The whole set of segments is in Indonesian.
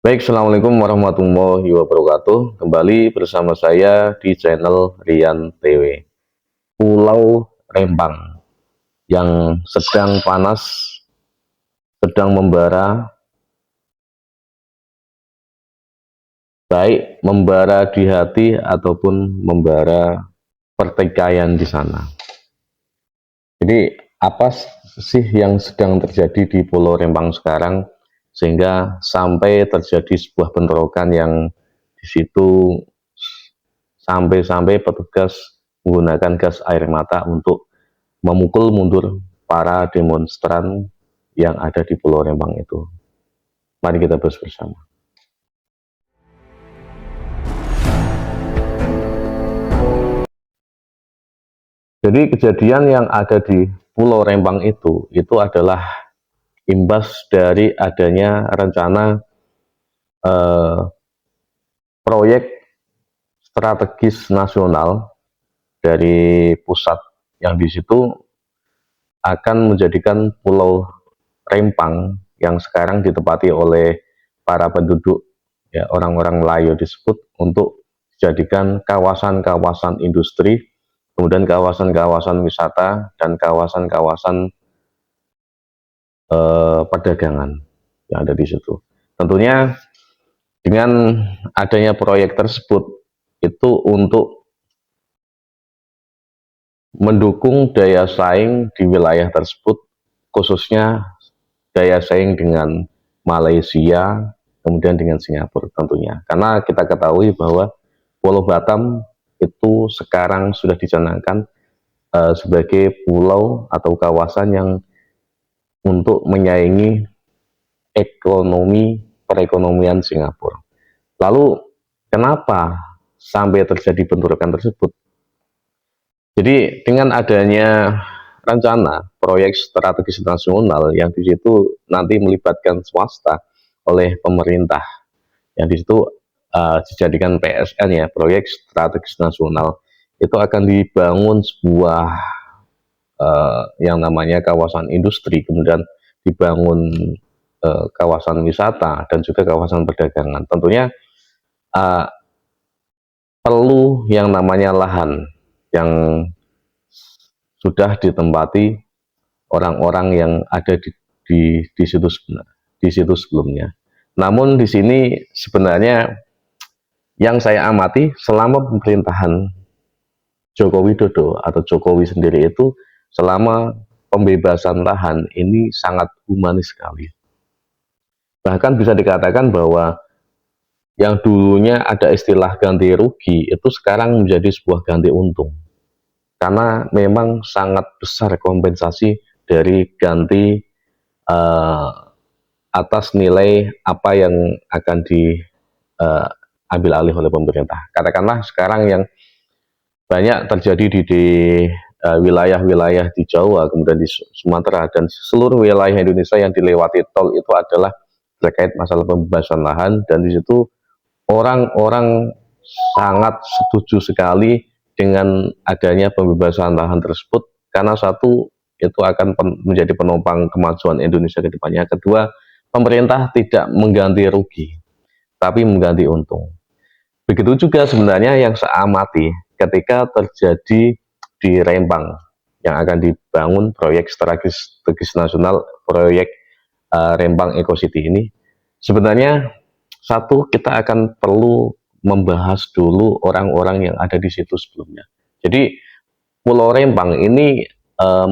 Baik, Assalamualaikum warahmatullahi wabarakatuh. Kembali bersama saya di channel Rian TV. Pulau Rempang yang sedang panas, sedang membara, baik membara di hati ataupun membara pertikaian di sana. Jadi, apa sih yang sedang terjadi di Pulau Rempang sekarang sehingga sampai terjadi sebuah bentrokan yang di situ sampai-sampai petugas menggunakan gas air mata untuk memukul mundur para demonstran yang ada di Pulau Rempang itu. Mari kita bahas bersama. Jadi kejadian yang ada di Pulau Rempang itu adalah imbas dari adanya rencana proyek strategis nasional dari pusat yang di situ akan menjadikan Pulau Rempang yang sekarang ditempati oleh para penduduk ya orang-orang Melayu disebut untuk dijadikan kawasan-kawasan industri, kemudian kawasan-kawasan wisata dan kawasan-kawasan perdagangan yang ada di situ. Tentunya dengan adanya proyek tersebut itu untuk mendukung daya saing di wilayah tersebut, khususnya daya saing dengan Malaysia, kemudian dengan Singapura tentunya. Karena kita ketahui bahwa Pulau Batam itu sekarang sudah dicanangkan sebagai pulau atau kawasan yang untuk menyaingi perekonomian Singapura. Lalu kenapa sampai terjadi bentrokan tersebut? Jadi dengan adanya rencana proyek strategis nasional yang di situ nanti melibatkan swasta oleh pemerintah, yang di situ dijadikan PSN ya, proyek strategis nasional, itu akan dibangun sebuah yang namanya kawasan industri, kemudian dibangun kawasan wisata dan juga kawasan perdagangan. Tentunya uh, perlu yang namanya lahan yang sudah ditempati orang-orang yang ada di situ sebelumnya. Namun di sini sebenarnya yang saya amati selama pemerintahan Joko Widodo atau Jokowi sendiri itu, selama pembebasan lahan ini sangat humanis sekali. Bahkan bisa dikatakan bahwa yang dulunya ada istilah ganti rugi itu sekarang menjadi sebuah ganti untung. Karena memang sangat besar kompensasi dari ganti atas nilai apa yang akan diambil alih oleh pemerintah. Katakanlah sekarang yang banyak terjadi di wilayah-wilayah di Jawa, kemudian di Sumatera dan seluruh wilayah Indonesia yang dilewati tol itu adalah terkait masalah pembebasan lahan, dan di situ orang-orang sangat setuju sekali dengan adanya pembebasan lahan tersebut karena satu, itu akan menjadi penopang kemajuan Indonesia ke depannya. Kedua, pemerintah tidak mengganti rugi tapi mengganti untung. Begitu juga sebenarnya yang saya amati ketika terjadi di Rempang yang akan dibangun proyek strategis nasional, proyek Rempang Eco City ini. Sebenarnya satu, kita akan perlu membahas dulu orang-orang yang ada di situ sebelumnya. Jadi Pulau Rempang ini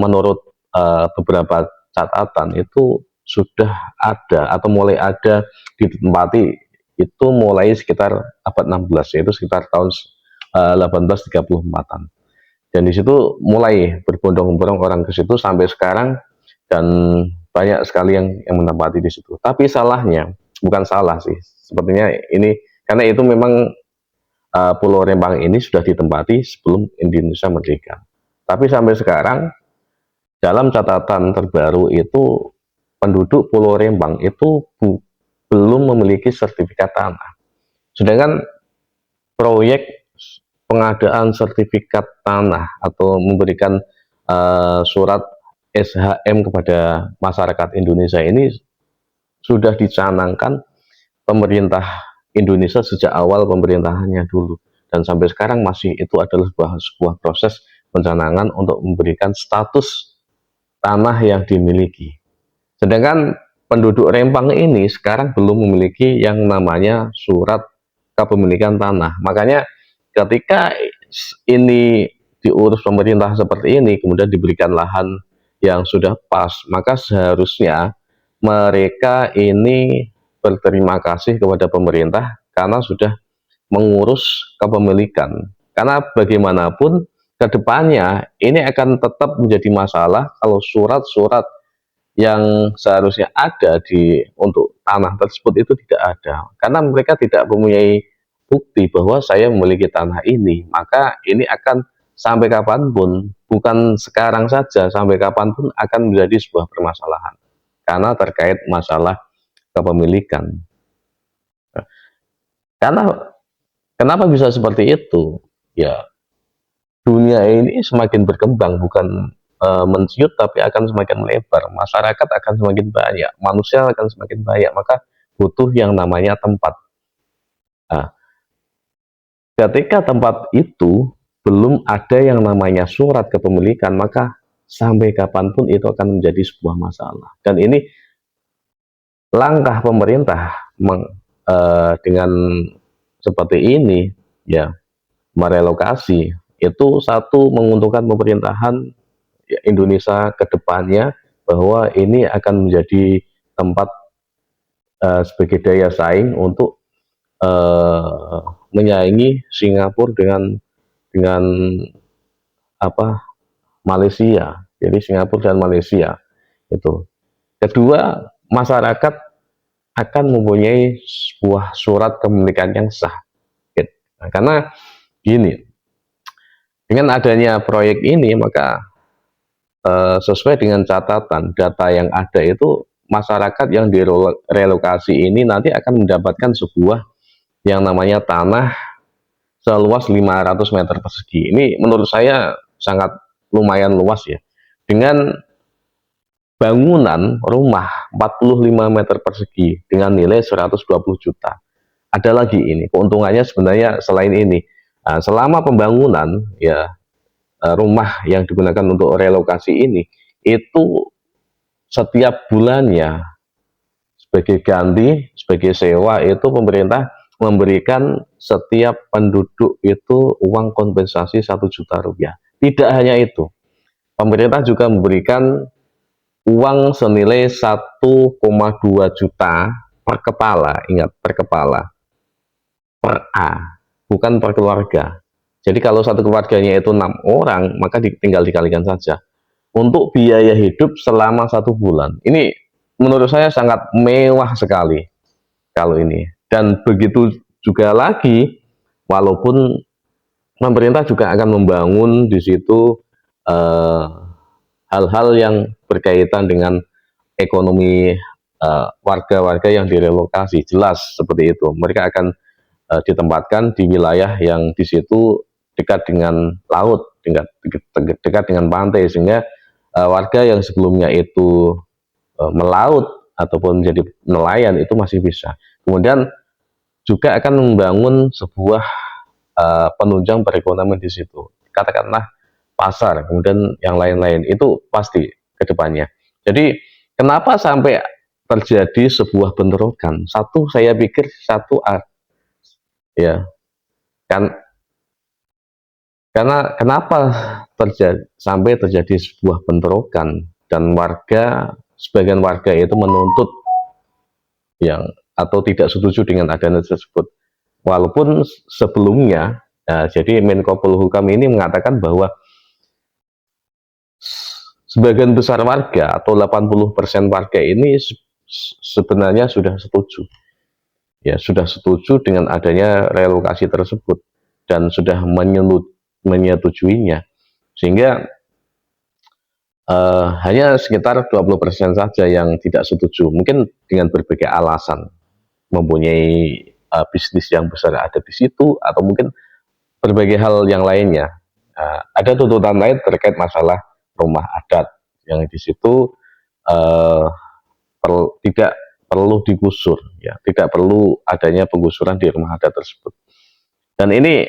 menurut beberapa catatan itu sudah ada atau mulai ada ditempati itu mulai sekitar abad 16, yaitu sekitar tahun 1834-an. Dan di situ mulai berbondong-bondong orang ke situ sampai sekarang, dan banyak sekali yang menempati di situ. Tapi salahnya, bukan salah sih, sepertinya ini karena itu memang Pulau Rempang ini sudah ditempati sebelum Indonesia merdeka. Tapi sampai sekarang dalam catatan terbaru itu penduduk Pulau Rempang itu belum memiliki sertifikat tanah. Sedangkan proyek pengadaan sertifikat tanah atau memberikan surat SHM kepada masyarakat Indonesia ini sudah dicanangkan pemerintah Indonesia sejak awal pemerintahannya dulu, dan sampai sekarang masih itu adalah sebuah proses pencanangan untuk memberikan status tanah yang dimiliki. Sedangkan penduduk Rempang ini sekarang belum memiliki yang namanya surat kepemilikan tanah. Makanya ketika ini diurus pemerintah seperti ini, kemudian diberikan lahan yang sudah pas, maka seharusnya mereka ini berterima kasih kepada pemerintah karena sudah mengurus kepemilikan. Karena bagaimanapun ke depannya ini akan tetap menjadi masalah kalau surat-surat yang seharusnya ada untuk tanah tersebut itu tidak ada. Karena mereka tidak mempunyai bukti bahwa saya memiliki tanah ini, maka ini akan sampai kapanpun, bukan sekarang saja, sampai kapanpun akan menjadi sebuah permasalahan. Karena terkait masalah kepemilikan. Karena kenapa bisa seperti itu? Ya, dunia ini semakin berkembang, bukan menciut tapi akan semakin melebar. Masyarakat akan semakin banyak, manusia akan semakin banyak, maka butuh yang namanya tempat. Nah, ketika tempat itu belum ada yang namanya surat kepemilikan, maka sampai kapanpun itu akan menjadi sebuah masalah. Dan ini langkah pemerintah dengan seperti ini, ya, merelokasi itu satu menguntungkan pemerintahan Indonesia ke depannya, bahwa ini akan menjadi tempat sebagai daya saing untuk menyaingi Singapura dengan apa, Malaysia. Jadi Singapura dan Malaysia itu. Kedua, masyarakat akan mempunyai sebuah surat kepemilikan yang sah. Nah, karena gini, dengan adanya proyek ini maka sesuai dengan catatan data yang ada itu, masyarakat yang direlokasi ini nanti akan mendapatkan sebuah yang namanya tanah seluas 500 meter persegi. Ini menurut saya sangat lumayan luas ya. Dengan bangunan rumah 45 meter persegi dengan nilai 120 juta. Ada lagi ini, keuntungannya sebenarnya selain ini. Nah, selama pembangunan ya, rumah yang digunakan untuk relokasi ini itu setiap bulannya sebagai ganti, sebagai sewa, itu pemerintah memberikan setiap penduduk itu uang kompensasi 1 juta rupiah. Tidak hanya itu, pemerintah juga memberikan uang senilai 1,2 juta per kepala. Ingat, per kepala, per A, bukan per keluarga. Jadi kalau satu keluarganya itu 6 orang, maka tinggal dikalikan saja untuk biaya hidup selama 1 bulan. Ini menurut saya sangat mewah sekali kalau ini. Dan begitu juga lagi, walaupun pemerintah juga akan membangun di situ hal-hal yang berkaitan dengan ekonomi warga-warga yang direlokasi, jelas seperti itu. Mereka akan ditempatkan di wilayah yang di situ dekat dengan laut, dekat dengan pantai, sehingga warga yang sebelumnya itu melaut ataupun menjadi nelayan itu masih bisa. Kemudian juga akan membangun sebuah penunjang perekonomian di situ. Katakanlah pasar, kemudian yang lain-lain, itu pasti ke depannya. Jadi kenapa sampai terjadi sebuah bentrokan? Satu, saya pikir satu ya kan, karena kenapa sampai terjadi sebuah bentrokan dan sebagian warga itu menuntut yang atau tidak setuju dengan adanya tersebut. Walaupun sebelumnya, jadi Menko Polhukam ini mengatakan bahwa sebagian besar warga atau 80% warga ini sebenarnya sudah setuju. Ya, sudah setuju dengan adanya relokasi tersebut dan sudah menyetujuinya. Sehingga hanya sekitar 20% saja yang tidak setuju. Mungkin dengan berbagai alasan, mempunyai bisnis yang besar ada di situ, atau mungkin berbagai hal yang lainnya. Ada tuntutan lain terkait masalah rumah adat yang di situ tidak perlu digusur, ya, tidak perlu adanya penggusuran di rumah adat tersebut. Dan ini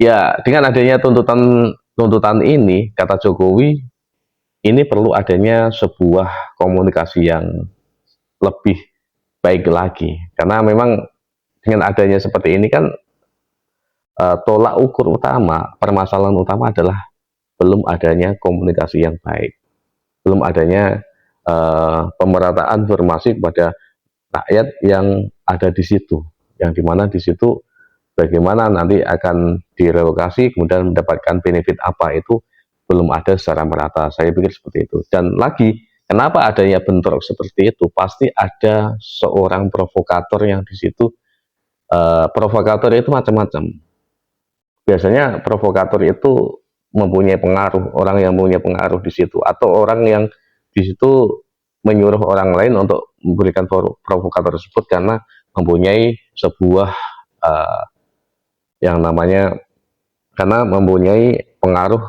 ya dengan adanya tuntutan tuntutan ini, kata Jokowi, ini perlu adanya sebuah komunikasi yang lebih baik lagi, karena memang dengan adanya seperti ini kan tolak ukur utama, permasalahan utama adalah belum adanya komunikasi yang baik, belum adanya pemerataan informasi kepada rakyat yang ada di situ, yang dimana di situ bagaimana nanti akan direlokasi kemudian mendapatkan benefit apa itu belum ada secara merata. Saya pikir seperti itu. Dan lagi, kenapa adanya bentrok seperti itu? Pasti ada seorang provokator yang di situ. Provokator itu macam-macam. Biasanya provokator itu mempunyai pengaruh, orang yang mempunyai pengaruh di situ, atau orang yang di situ menyuruh orang lain untuk memberikan provokator tersebut karena mempunyai sebuah uh, yang namanya, karena mempunyai pengaruh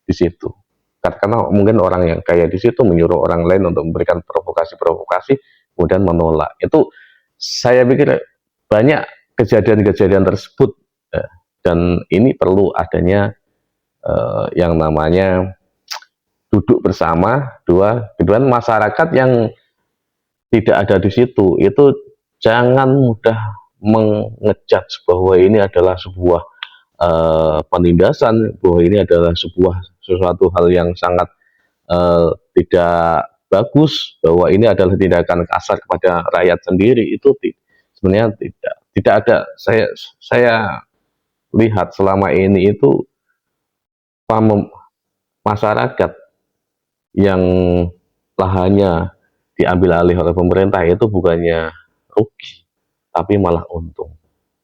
di situ. Karena mungkin orang yang kaya di situ menyuruh orang lain untuk memberikan provokasi-provokasi, kemudian menolak. Itu saya pikir banyak kejadian-kejadian tersebut, dan ini perlu adanya yang namanya duduk bersama, kedua masyarakat yang tidak ada di situ itu jangan mudah mengejat bahwa ini adalah sebuah penindasan, bahwa ini adalah sesuatu hal yang sangat tidak bagus, bahwa ini adalah tindakan kasar kepada rakyat sendiri. Itu sebenarnya tidak ada. Saya lihat selama ini itu masyarakat yang lahannya diambil alih oleh pemerintah itu bukannya rugi, tapi malah untung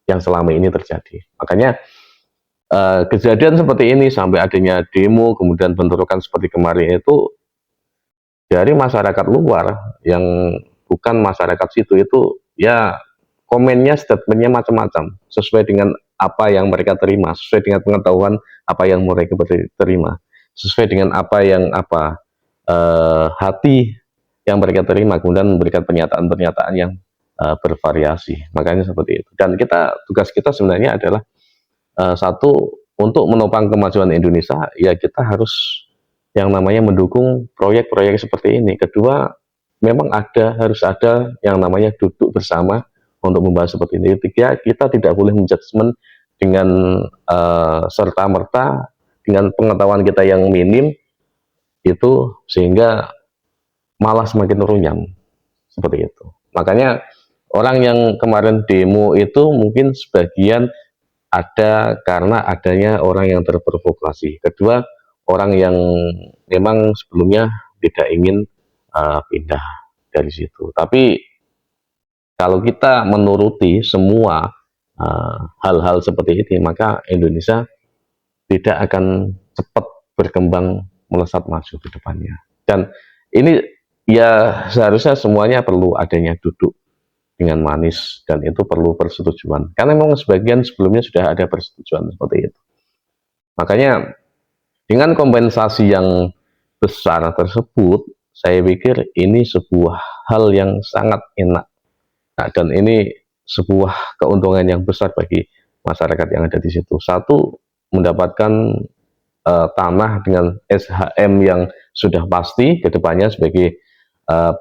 yang selama ini terjadi. Makanya kejadian seperti ini sampai adanya demo kemudian bentrokan seperti kemarin itu dari masyarakat luar yang bukan masyarakat situ, itu ya komennya, statementnya macam-macam sesuai dengan apa yang mereka terima, sesuai dengan pengetahuan apa yang mereka terima, sesuai dengan apa yang hati yang mereka terima, kemudian memberikan pernyataan-pernyataan yang bervariasi. Makanya seperti itu. Dan tugas kita sebenarnya adalah satu, untuk menopang kemajuan Indonesia, ya kita harus yang namanya mendukung proyek-proyek seperti ini. Kedua, memang harus ada yang namanya duduk bersama untuk membahas seperti ini. Ketiga, kita tidak boleh menjudgment dengan serta-merta dengan pengetahuan kita yang minim itu, sehingga malah semakin runyam seperti itu. Makanya orang yang kemarin demo itu mungkin sebagian ada karena adanya orang yang terprovokasi. Kedua, orang yang memang sebelumnya tidak ingin pindah dari situ. Tapi kalau kita menuruti semua hal-hal seperti ini, maka Indonesia tidak akan cepat berkembang melesat maju ke depannya. Dan ini ya seharusnya semuanya perlu adanya duduk dengan manis, dan itu perlu persetujuan. Karena memang sebagian sebelumnya sudah ada persetujuan seperti itu. Makanya dengan kompensasi yang besar tersebut, saya pikir ini sebuah hal yang sangat enak. Nah, dan ini sebuah keuntungan yang besar bagi masyarakat yang ada di situ. Satu, mendapatkan tanah dengan SHM yang sudah pasti ke depannya sebagai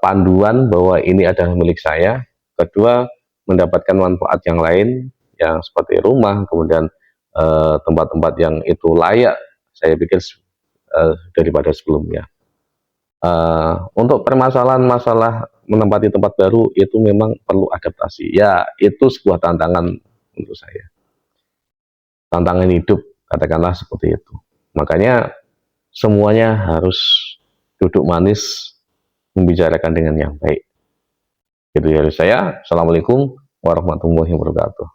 panduan bahwa ini adalah milik saya. Kedua, mendapatkan manfaat yang lain yang seperti rumah, kemudian tempat-tempat yang itu layak, saya pikir daripada sebelumnya. Untuk permasalahan masalah menempati tempat baru itu memang perlu adaptasi. Ya, itu sebuah tantangan untuk saya. Tantangan hidup, katakanlah seperti itu. Makanya semuanya harus duduk manis, membicarakan dengan yang baik. Itu dari saya. Assalamualaikum warahmatullahi wabarakatuh.